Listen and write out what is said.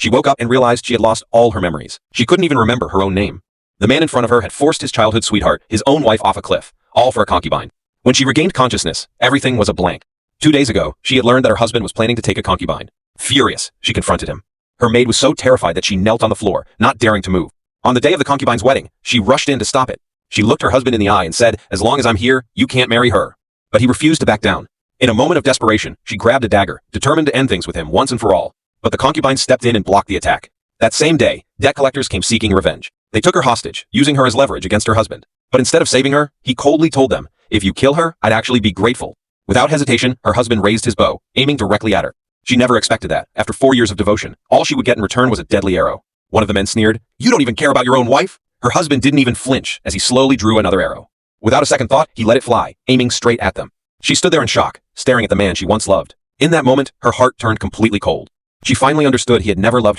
She woke up and realized she had lost all her memories. She couldn't even remember her own name. The man in front of her had forced his childhood sweetheart, his own wife, off a cliff, all for a concubine. When she regained consciousness, everything was a blank. 2 days ago, she had learned that her husband was planning to take a concubine. Furious, she confronted him. Her maid was so terrified that she knelt on the floor, not daring to move. On the day of the concubine's wedding, she rushed in to stop it. She looked her husband in the eye and said, "As long as I'm here, you can't marry her." But he refused to back down. In a moment of desperation, she grabbed a dagger, determined to end things with him once and for all. But the concubine stepped in and blocked the attack. That same day, debt collectors came seeking revenge. They took her hostage, using her as leverage against her husband. But instead of saving her, he coldly told them, "If you kill her, I'd actually be grateful." Without hesitation, her husband raised his bow, aiming directly at her. She never expected that. After 4 years of devotion, all she would get in return was a deadly arrow. One of the men sneered, "You don't even care about your own wife?" Her husband didn't even flinch as he slowly drew another arrow. Without a second thought, he let it fly, aiming straight at them. She stood there in shock, staring at the man she once loved. In that moment, her heart turned completely cold. She finally understood he had never loved her